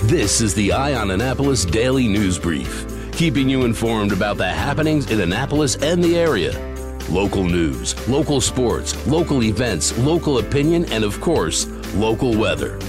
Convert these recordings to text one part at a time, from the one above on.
This is the Eye on Annapolis Daily News Brief, keeping you informed about the happenings in Annapolis and the area. Local news, local sports, local events, local opinion, and of course, local weather.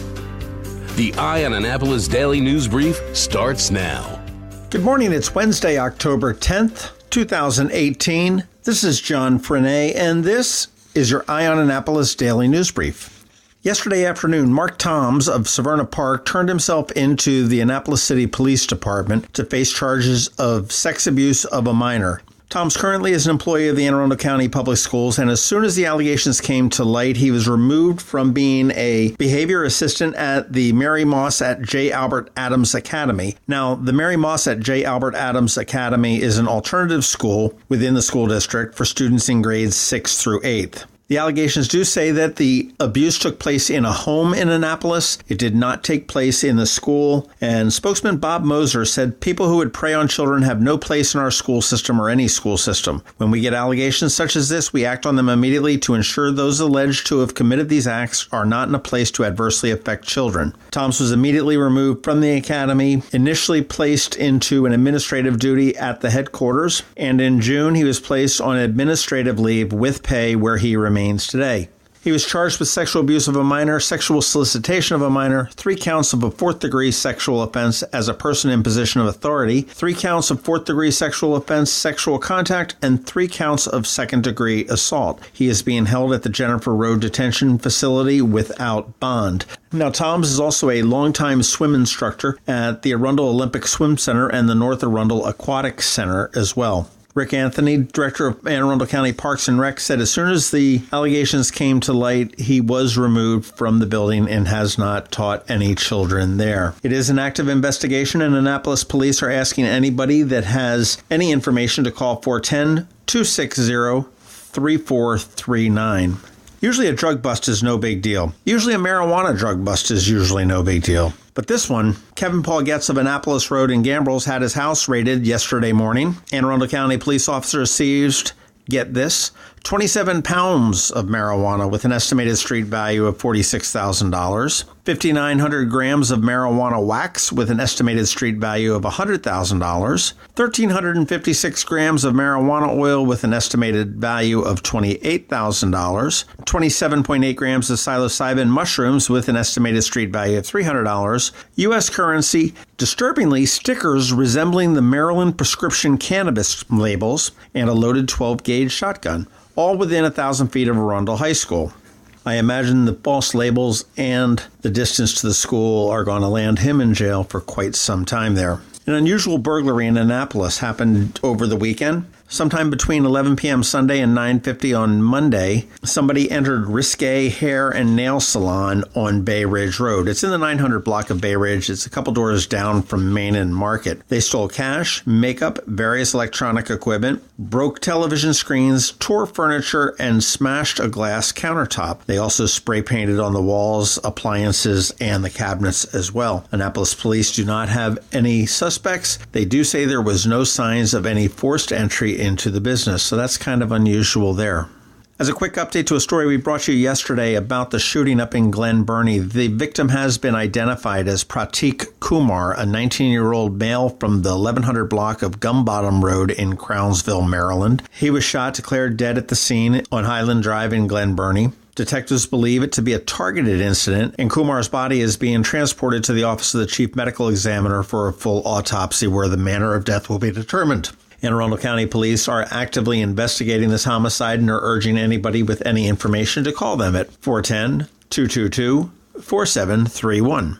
The Eye on Annapolis Daily News Brief starts now. Good morning. It's Wednesday, October 10th, 2018. This is John Frenaye, and this is your Eye on Annapolis Daily News Brief. Yesterday afternoon, Mark Toms of Severna Park turned himself into the Annapolis City Police Department to face charges of sex abuse of a minor. Toms currently is an employee of the Anne Arundel County Public Schools, and as soon as the allegations came to light, he was removed from being a behavior assistant at the Mary Moss at J. Albert Adams Academy. Now, the Mary Moss at J. Albert Adams Academy is an alternative school within the school district for students in grades 6th through 8th. The allegations do say that the abuse took place in a home in Annapolis. It did not take place in the school. And spokesman Bob Moser said people who would prey on children have no place in our school system or any school system. When we get allegations such as this, we act on them immediately to ensure those alleged to have committed these acts are not in a place to adversely affect children. Toms was immediately removed from the academy, initially placed into an administrative duty at the headquarters, and in June he was placed on administrative leave with pay where he remains today. He was charged with sexual abuse of a minor, sexual solicitation of a minor, 3 counts of a 4th-degree sexual offense as a person in position of authority, 3 counts of 4th-degree sexual offense, sexual contact, and 3 counts of 2nd-degree assault. He is being held at the Jennifer Road Detention Facility without bond. Now, Toms is also a longtime swim instructor at the Arundel Olympic Swim Center and the North Arundel Aquatic Center as well. Rick Anthony, director of Anne Arundel County Parks and Rec, said as soon as the allegations came to light, he was removed from the building and has not taught any children there. It is an active investigation, and Annapolis police are asking anybody that has any information to call 410-260-3439. Usually a drug bust is no big deal. Usually a marijuana drug bust is usually no big deal. But this one, Kevin Paul Getz of Annapolis Road in Gambrills had his house raided yesterday morning. Anne Arundel County police officers seized, get this, 27 pounds of marijuana with an estimated street value of $46,000, 5,900 grams of marijuana wax with an estimated street value of $100,000, 1,356 grams of marijuana oil with an estimated value of $28,000, 27.8 grams of psilocybin mushrooms with an estimated street value of $300, U.S. currency, disturbingly stickers resembling the Maryland prescription cannabis labels, and a loaded 12-gauge shotgun, all within 1,000 feet of Arundel High School. I imagine the false labels and the distance to the school are going to land him in jail for quite some time there. An unusual burglary in Annapolis happened over the weekend. Sometime between 11 p.m. Sunday and 9:50 on Monday, somebody entered Risque Hair and Nail Salon on Bay Ridge Road. It's in the 900 block of Bay Ridge. It's a couple doors down from Main and Market. They stole cash, makeup, various electronic equipment, broke television screens, tore furniture, and smashed a glass countertop. They also spray painted on the walls, appliances, and the cabinets as well. Annapolis police do not have any suspects. They do say there was no signs of any forced entry into the business, so that's kind of unusual there. As a quick update to a story we brought you yesterday about the shooting up in Glen Burnie, the victim has been identified as Pratik Kumar, a 19-year-old male from the 1100 block of Gumbottom Road in Crownsville, Maryland. He was shot, declared dead at the scene on Highland Drive in Glen Burnie. Detectives believe it to be a targeted incident, and Kumar's body is being transported to the office of the chief medical examiner for a full autopsy where the manner of death will be determined. Anne Arundel County Police are actively investigating this homicide and are urging anybody with any information to call them at 410-222-4731.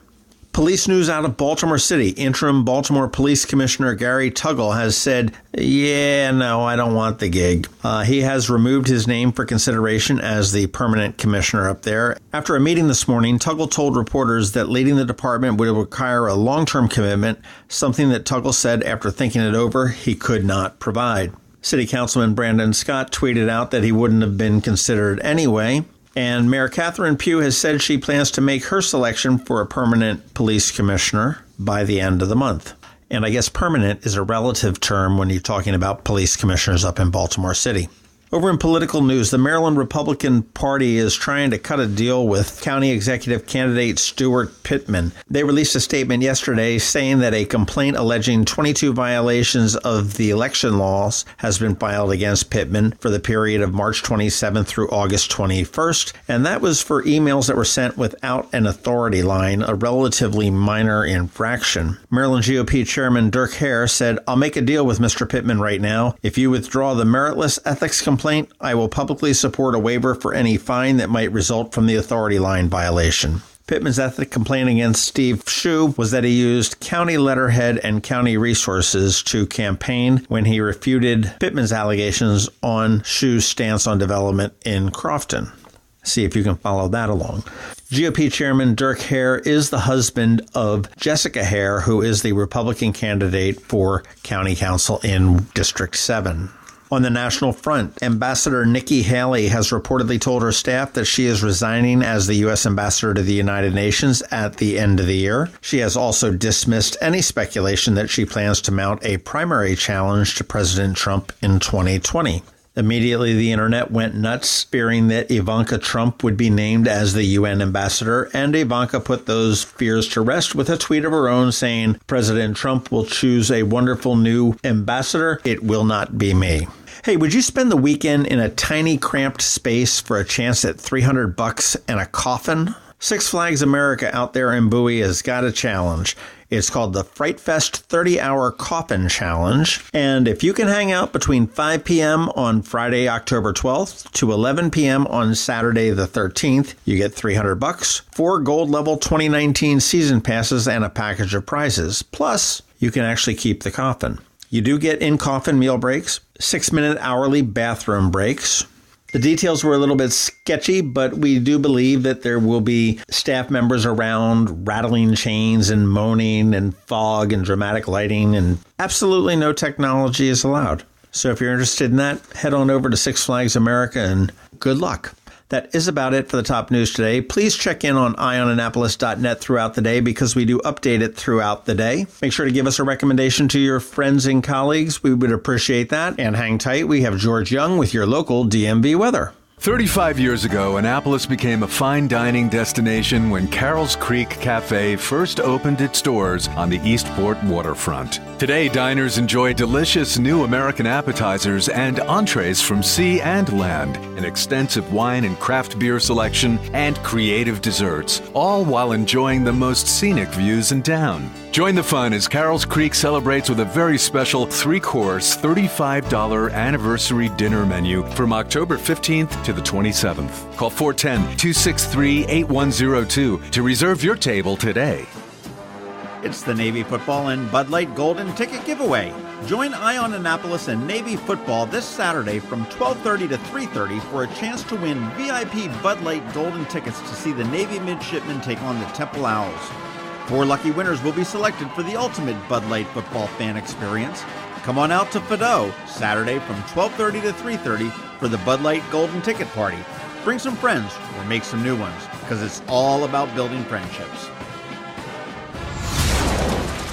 Police news out of Baltimore City. Interim Baltimore Police Commissioner Gary Tuggle has said, no, I don't want the gig. He has removed his name for consideration as the permanent commissioner up there. After a meeting this morning, Tuggle told reporters that leading the department would require a long-term commitment, something that Tuggle said after thinking it over he could not provide. City Councilman Brandon Scott tweeted out that he wouldn't have been considered anyway. And Mayor Catherine Pugh has said she plans to make her selection for a permanent police commissioner by the end of the month. And I guess permanent is a relative term when you're talking about police commissioners up in Baltimore City. Over in political news, the Maryland Republican Party is trying to cut a deal with county executive candidate Stuart Pittman. They released a statement yesterday saying that a complaint alleging 22 violations of the election laws has been filed against Pittman for the period of March 27th through August 21st, and that was for emails that were sent without an authority line, a relatively minor infraction. Maryland GOP Chairman Dirk Hare said, "I'll make a deal with Mr. Pittman right now. If you withdraw the meritless ethics complaint, I will publicly support a waiver for any fine that might result from the authority line violation." Pittman's ethics complaint against Steve Shue was that he used county letterhead and county resources to campaign when he refuted Pittman's allegations on Shue's stance on development in Crofton. See if you can follow that along. GOP Chairman Dirk Hare is the husband of Jessica Hare, who is the Republican candidate for County Council in District 7. On the national front, Ambassador Nikki Haley has reportedly told her staff that she is resigning as the U.S. Ambassador to the United Nations at the end of the year. She has also dismissed any speculation that she plans to mount a primary challenge to President Trump in 2020. Immediately, the internet went nuts, fearing that Ivanka Trump would be named as the UN ambassador, and Ivanka put those fears to rest with a tweet of her own saying, "President Trump will choose a wonderful new ambassador. It will not be me." Hey, would you spend the weekend in a tiny, cramped space for a chance at $300 and a coffin? Six Flags America out there in Bowie has got a challenge. It's called the Fright Fest 30-Hour Coffin Challenge. And if you can hang out between 5 p.m. on Friday, October 12th to 11 p.m. on Saturday the 13th, you get $300, 4 gold level 2019 season passes, and a package of prizes. Plus, you can actually keep the coffin. You do get in-coffin meal breaks, 6-minute hourly bathroom breaks. The details were a little bit sketchy, but we do believe that there will be staff members around rattling chains and moaning and fog and dramatic lighting, and absolutely no technology is allowed. So if you're interested in that, head on over to Six Flags America and good luck. That is about it for the top news today. Please check in on eyeonannapolis.net throughout the day because we do update it throughout the day. Make sure to give us a recommendation to your friends and colleagues. We would appreciate that. And hang tight. We have George Young with your local DMV weather. 35 years ago, Annapolis became a fine dining destination when Carroll's Creek Cafe first opened its doors on the Eastport waterfront. Today, diners enjoy delicious new American appetizers and entrees from sea and land, an extensive wine and craft beer selection, and creative desserts, all while enjoying the most scenic views in town. Join the fun as Carroll's Creek celebrates with a very special 3-course, $35 anniversary dinner menu from October 15th to the 27th. Call 410-263-8102 to reserve your table today. It's the Navy Football and Bud Light Golden Ticket Giveaway. Join Eye on Annapolis and Navy Football this Saturday from 12:30 to 3:30 for a chance to win VIP Bud Light Golden tickets to see the Navy midshipmen take on the Temple Owls. 4 lucky winners will be selected for the ultimate Bud Light football fan experience. Come on out to Fido Saturday from 12:30 to 3:30 for the Bud Light Golden Ticket Party. Bring some friends or make some new ones because it's all about building friendships.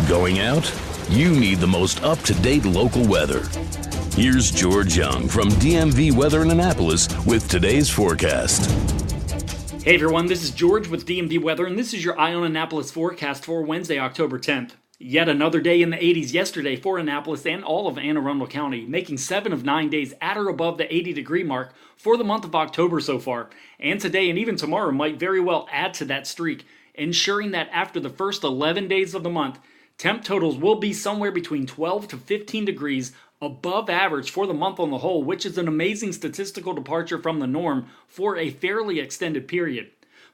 Going out? You need the most up-to-date local weather. Here's George Young from DMV Weather in Annapolis with today's forecast. Hey everyone, this is George with DMV Weather, and this is your Eye on Annapolis forecast for Wednesday, October 10th. Yet another day in the 80s yesterday for Annapolis and all of Anne Arundel County, making 7 of 9 days at or above the 80-degree mark for the month of October so far. And today and even tomorrow might very well add to that streak, ensuring that after the first 11 days of the month, temp totals will be somewhere between 12 to 15 degrees above average for the month on the whole, which is an amazing statistical departure from the norm for a fairly extended period.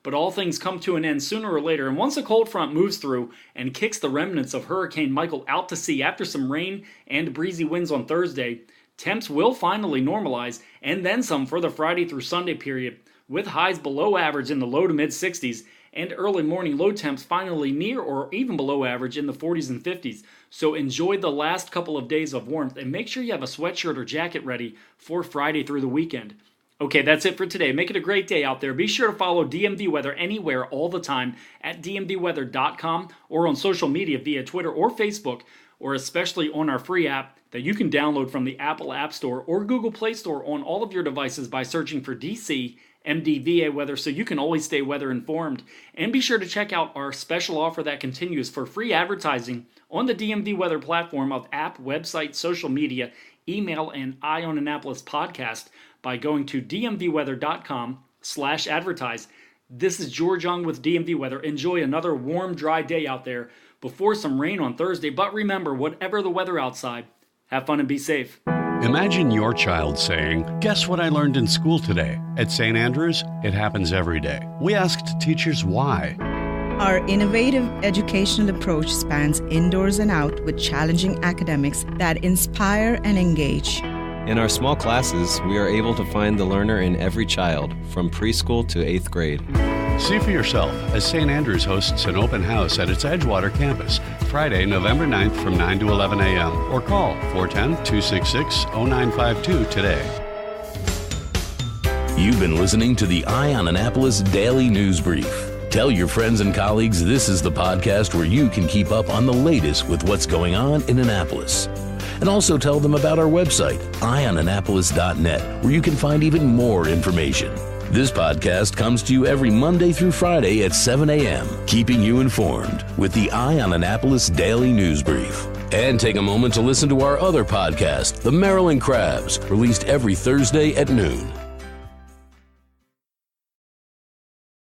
But all things come to an end sooner or later, and once a cold front moves through and kicks the remnants of Hurricane Michael out to sea after some rain and breezy winds on Thursday, temps will finally normalize, and then some for the Friday through Sunday period, with highs below average in the low to mid-60s, and early morning low temps finally near or even below average in the 40s and 50s. So enjoy the last couple of days of warmth and make sure you have a sweatshirt or jacket ready for Friday through the weekend. Okay, that's it for today. Make it a great day out there. Be sure to follow DMV Weather anywhere all the time at dmvweather.com or on social media via Twitter or Facebook, or especially on our free app that you can download from the Apple App Store or Google Play Store on all of your devices by searching for DC MDVA Weather, so you can always stay weather informed. And be sure to check out our special offer that continues for free advertising on the DMV Weather platform of app, website, social media, email, and Eye on Annapolis podcast by going to dmvweather.com/advertise. This is George Young with DMV Weather. Enjoy another warm, dry day out there before some rain on Thursday. But remember, whatever the weather outside, have fun and be safe. Imagine your child saying, "Guess what I learned in school today?" At St. Andrews, it happens every day. We asked teachers why. Our innovative educational approach spans indoors and out with challenging academics that inspire and engage. In our small classes, we are able to find the learner in every child, from preschool to 8th grade. See for yourself as St. Andrews hosts an open house at its Edgewater campus, Friday, November 9th from 9 to 11 a.m. or call 410-266-0952 today. You've been listening to the Eye on Annapolis Daily News Brief. Tell your friends and colleagues this is the podcast where you can keep up on the latest with what's going on in Annapolis. And also tell them about our website, eyeonannapolis.net, where you can find even more information. This podcast comes to you every Monday through Friday at 7 a.m., keeping you informed with the Eye on Annapolis Daily News Brief. And take a moment to listen to our other podcast, The Maryland Crabs, released every Thursday at noon.